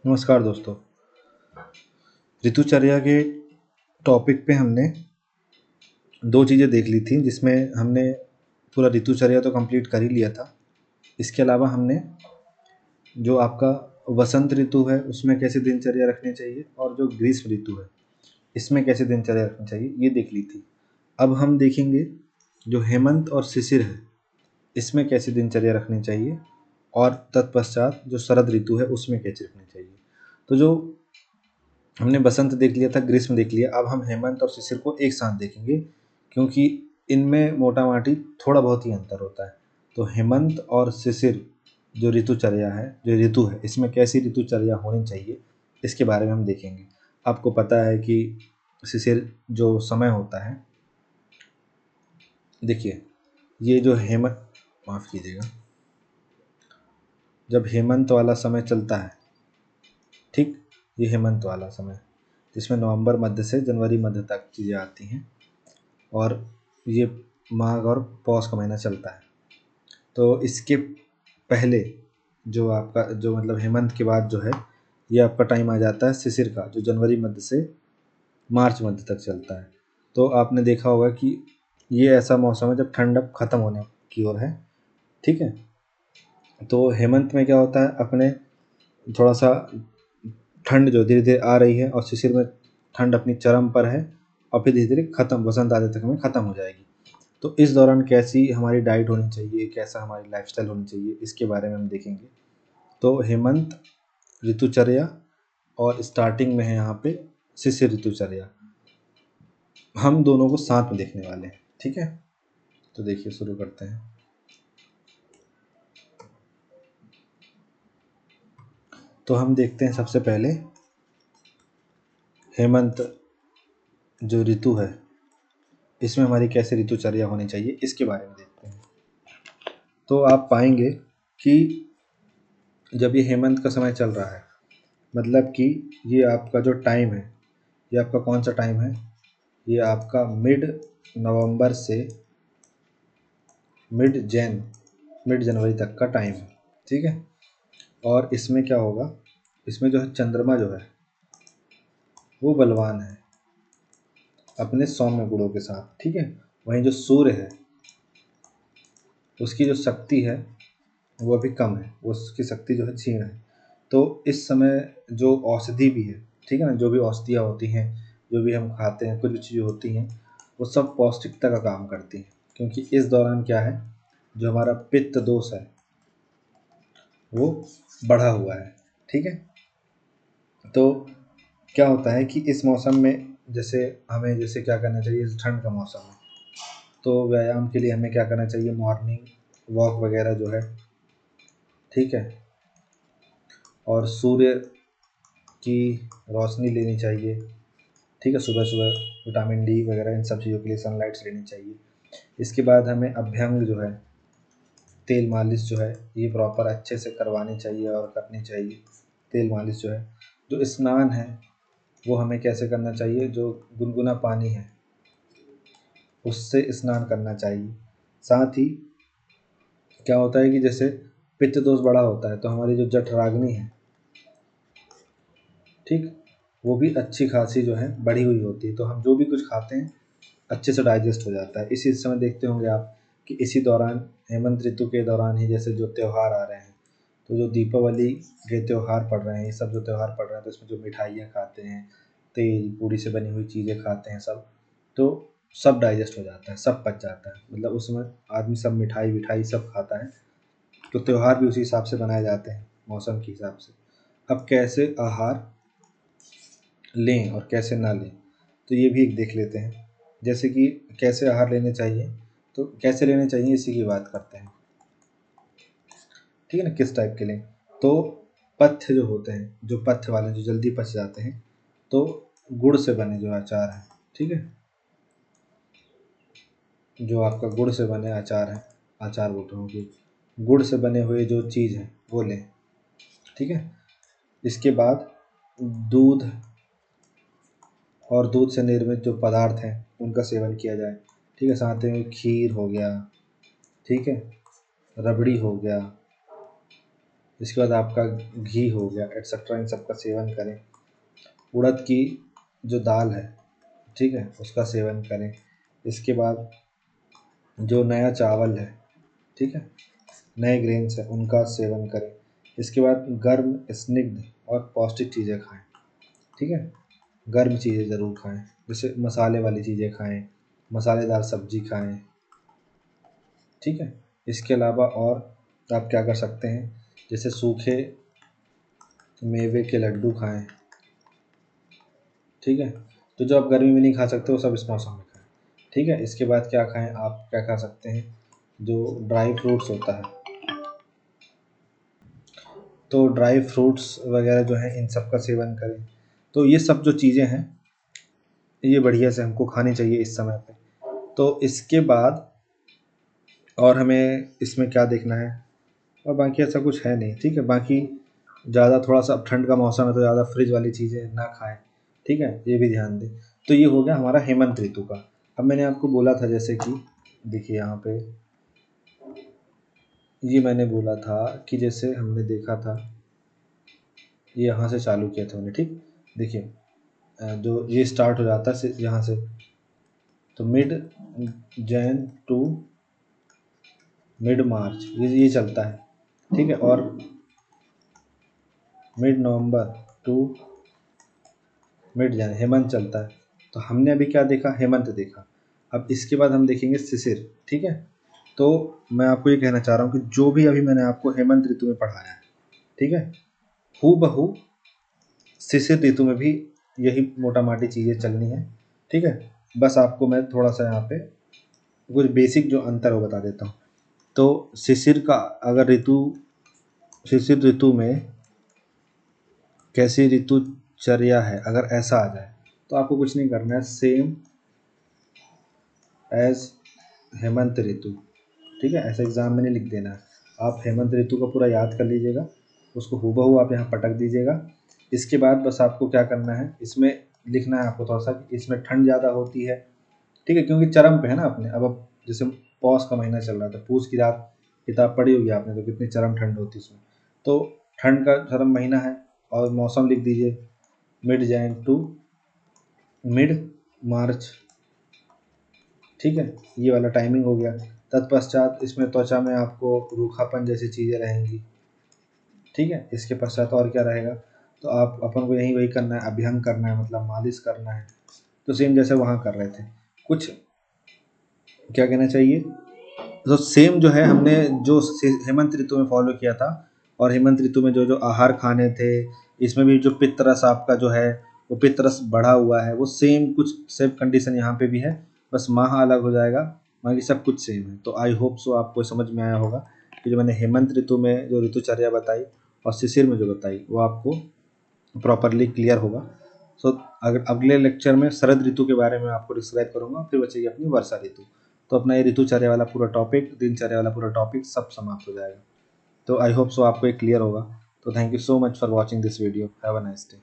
नमस्कार दोस्तों। ऋतुचर्या के टॉपिक पे हमने दो चीज़ें देख ली थी, जिसमें हमने पूरा ऋतुचर्या तो कंप्लीट कर ही लिया था। इसके अलावा हमने जो आपका वसंत ऋतु है उसमें कैसे दिनचर्या रखनी चाहिए और जो ग्रीष्म ऋतु है इसमें कैसे दिनचर्या रखनी चाहिए ये देख ली थी। अब हम देखेंगे जो हेमंत और शिशिर है इसमें कैसे दिनचर्या रखनी चाहिए और तत्पश्चात जो शरद ऋतु है उसमें कैसे रखनी चाहिए। तो जो हमने बसंत देख लिया था, ग्रीष्म देख लिया, अब हम हेमंत और शिशिर को एक साथ देखेंगे क्योंकि इनमें मोटा-माटी थोड़ा बहुत ही अंतर होता है। तो हेमंत और शिशिर जो ऋतुचर्या है, जो ऋतु है, इसमें कैसी ऋतुचर्या होनी चाहिए इसके बारे में हम देखेंगे। आपको पता है कि शिशिर जो समय होता है, देखिए ये जो माफ़ कीजिएगा, जब हेमंत वाला समय चलता है, ठीक, ये हेमंत वाला समय जिसमें नवंबर मध्य से जनवरी मध्य तक चीज़ें आती हैं और ये माघ और पौष का महीना चलता है। तो इसके पहले जो आपका जो मतलब हेमंत के बाद जो है ये आपका टाइम आ जाता है शिशिर का, जो जनवरी मध्य से मार्च मध्य तक चलता है। तो आपने देखा होगा कि ये ऐसा मौसम है जब ठंड अब ख़त्म होने की ओर है, ठीक है। तो हेमंत में क्या होता है, अपने थोड़ा सा ठंड जो धीरे धीरे आ रही है और शिशिर में ठंड अपनी चरम पर है और फिर धीरे धीरे ख़त्म, वसंत आने तक में ख़त्म हो जाएगी। तो इस दौरान कैसी हमारी डाइट होनी चाहिए, कैसा हमारी लाइफस्टाइल होनी चाहिए, इसके बारे में हम देखेंगे। तो हेमंत ऋतुचर्या और स्टार्टिंग में है यहाँ पे शिशिर ऋतुचर्या, हम दोनों को साथ में देखने वाले हैं, ठीक है। तो देखिए शुरू करते हैं। तो हम देखते हैं सबसे पहले हेमंत जो ऋतु है इसमें हमारी कैसे ऋतुचर्या होनी चाहिए इसके बारे में देखते हैं। तो आप पाएंगे कि जब ये हेमंत का समय चल रहा है, मतलब कि ये आपका जो टाइम है, ये आपका कौन सा टाइम है, ये आपका मिड नवंबर से मिड जनवरी तक का टाइम है, ठीक है। और इसमें क्या होगा, इसमें जो है चंद्रमा जो है वो बलवान है अपने सौम्य गुणों के साथ, ठीक है। वहीं जो सूर्य है उसकी जो शक्ति है वो अभी कम है, वो उसकी शक्ति जो है क्षीण है। तो इस समय जो औषधि भी है, ठीक है ना, जो भी औषधियाँ होती हैं, जो भी हम खाते हैं, कुछ भी चीज़ें होती हैं, वो सब पौष्टिकता का काम करती हैं। क्योंकि इस दौरान क्या है, जो हमारा पित्त दोष है वो बढ़ा हुआ है, ठीक है। तो क्या होता है कि इस मौसम में जैसे हमें जैसे क्या करना चाहिए, इस ठंड का मौसम है तो व्यायाम के लिए हमें क्या करना चाहिए, मॉर्निंग वॉक वगैरह जो है, ठीक है। और सूर्य की रोशनी लेनी चाहिए, ठीक है। सुबह सुबह विटामिन डी वगैरह इन सब चीज़ों के लिए सनलाइट्स लेनी चाहिए। इसके बाद हमें अभ्यंग जो है, तेल मालिश जो है, ये प्रॉपर अच्छे से करवानी चाहिए और करनी चाहिए। तेल मालिश जो है, जो स्नान है वो हमें कैसे करना चाहिए, जो गुनगुना पानी है उससे स्नान करना चाहिए। साथ ही क्या होता है कि जैसे पित्त दोष बड़ा होता है तो हमारी जो जठराग्नि है, ठीक, वो भी अच्छी खासी जो है बढ़ी हुई होती है। तो हम जो भी कुछ खाते हैं अच्छे से डाइजेस्ट हो जाता है। इसी समय देखते होंगे आप कि इसी दौरान हेमंत ऋतु के दौरान ही जैसे जो त्यौहार आ रहे हैं, तो जो दीपावली के त्यौहार पड़ रहे हैं, ये सब जो त्यौहार पड़ रहे हैं तो इसमें जो मिठाइयाँ खाते हैं, तेल पूड़ी से बनी हुई चीज़ें खाते हैं सब, तो सब डाइजेस्ट हो जाता है, सब पच जाता है। मतलब उस समय आदमी सब मिठाई विठाई सब खाता है। तो त्यौहार भी उसी हिसाब से बनाए जाते हैं, मौसम के हिसाब से। अब कैसे आहार लें और कैसे ना लें, तो ये भी एक देख लेते हैं। जैसे कि कैसे आहार लेने चाहिए, तो कैसे लेने चाहिए इसी की बात करते हैं, ठीक है ना, किस टाइप के लें। तो पथ्य जो होते हैं, जो पथ्य वाले जो जल्दी पच जाते हैं, तो गुड़ से बने जो अचार हैं, ठीक है, जो आपका गुड़ से बने अचार हैं, अचार बोल रहा हूँ कि गुड़ से बने हुए जो चीज़ हैं वो लें, ठीक है। इसके बाद दूध और दूध से निर्मित जो पदार्थ हैं उनका सेवन किया जाए, ठीक है। साथ में खीर हो गया, ठीक है, रबड़ी हो गया, इसके बाद आपका घी हो गया एटसेट्रा, इन सब का सेवन करें। उड़द की जो दाल है, ठीक है, उसका सेवन करें। इसके बाद जो नया चावल है, ठीक है, नए ग्रेन्स हैं, उनका सेवन करें। इसके बाद गर्म, स्निग्ध और पौष्टिक चीज़ें खाएं, ठीक है। गर्म चीज़ें ज़रूर खाएं, जैसे मसाले वाली चीज़ें खाएं, मसालेदार सब्जी खाएं, ठीक है। इसके अलावा और आप क्या कर सकते हैं, जैसे सूखे मेवे के लड्डू खाएं, ठीक है। तो जो आप गर्मी में नहीं खा सकते वो सब इस मौसम में खाएं, ठीक है। इसके बाद क्या खाएं, आप क्या खा सकते हैं, जो ड्राई फ्रूट्स होता है, तो ड्राई फ्रूट्स वगैरह जो है इन सब का सेवन करें। तो ये सब जो चीज़ें हैं ये बढ़िया से हमको खानी चाहिए इस समय पे। तो इसके बाद और हमें इसमें क्या देखना है, और बाकी ऐसा कुछ है नहीं, ठीक है। बाकी ज़्यादा थोड़ा सा अब ठंड का मौसम है तो ज़्यादा फ्रिज वाली चीज़ें ना खाएं, ठीक है, ये भी ध्यान दें। तो ये हो गया हमारा हेमंत ऋतु का। अब मैंने आपको बोला था जैसे कि देखिए यहाँ पे ये मैंने बोला था कि जैसे हमने देखा था ये यहाँ से चालू किया था हमने, ठीक। देखिए जो ये स्टार्ट हो जाता है यहाँ से, तो mid Jan to mid March ये चलता है, ठीक है। और mid November to mid Jan हेमंत चलता है। तो हमने अभी क्या देखा, हेमंत देखा। अब इसके बाद हम देखेंगे शिशिर, ठीक है। तो मैं आपको ये कहना चाह रहा हूँ कि जो भी अभी मैंने आपको हेमंत ऋतु में पढ़ाया है, ठीक है, हूबहू शिशिर ऋतु में भी यही मोटा माटी चीज़ें चलनी है, ठीक है। बस आपको मैं थोड़ा सा यहाँ पे कुछ बेसिक जो अंतर हो बता देता हूँ। तो शिशिर का अगर शिशिर ऋतु में कैसी ऋतुचर्या है, अगर ऐसा आ जाए तो आपको कुछ नहीं करना है, सेम एज हेमंत ऋतु, ठीक है। ऐसा एग्ज़ाम में नहीं लिख देना है, आप हेमंत ऋतु का पूरा याद कर लीजिएगा, उसको हूबहू आप यहाँ पटक दीजिएगा। इसके बाद बस आपको क्या करना है, इसमें लिखना है आपको थोड़ा सा कि इसमें ठंड ज़्यादा होती है, ठीक है, क्योंकि चरम पे है ना अपने। अब जैसे पौष का महीना चल रहा था, पूछ की रात किताब पढ़ी होगी आपने, तो कितनी चरम ठंड होती है उसमें। तो ठंड का चरम महीना है, और मौसम लिख दीजिए mid Jan to mid March, ठीक है, ये वाला टाइमिंग हो गया। तत्पश्चात इसमें त्वचा में आपको रूखापन जैसी चीज़ें रहेंगी, ठीक है। इसके पश्चात और क्या रहेगा, तो आप अपन को यही वही करना है, अभ्यंग करना है, मतलब मालिश करना है। तो सेम जैसे वहाँ कर रहे थे, कुछ क्या कहना चाहिए, तो सेम जो है हमने जो हेमंत ऋतु में फॉलो किया था, और हेमंत ऋतु में जो जो आहार खाने थे, इसमें भी जो पित्तरस आपका जो है वो पित्तरस बढ़ा हुआ है, वो सेम कुछ सेम कंडीशन यहाँ पे भी है, बस माह अलग हो जाएगा, बाकी सब कुछ सेम है। तो आई होप सो आपको समझ में आया होगा कि जो मैंने हेमंत ऋतु में जो ऋतुचर्या बताई और शिशिर में जो बताई वो आपको प्रॉपरली क्लियर होगा। सो अगर अगले लेक्चर में शरद ऋतु के बारे में आपको डिस्क्राइब करूँगा, फिर बचेगी अपनी वर्षा ऋतु। तो अपना ये ऋतुचर्या वाला पूरा टॉपिक, दिनचर्या वाला पूरा टॉपिक सब समाप्त हो जाएगा। तो आई होप सो आपको ये क्लियर होगा। तो thank you so much for watching this video. Have a nice day.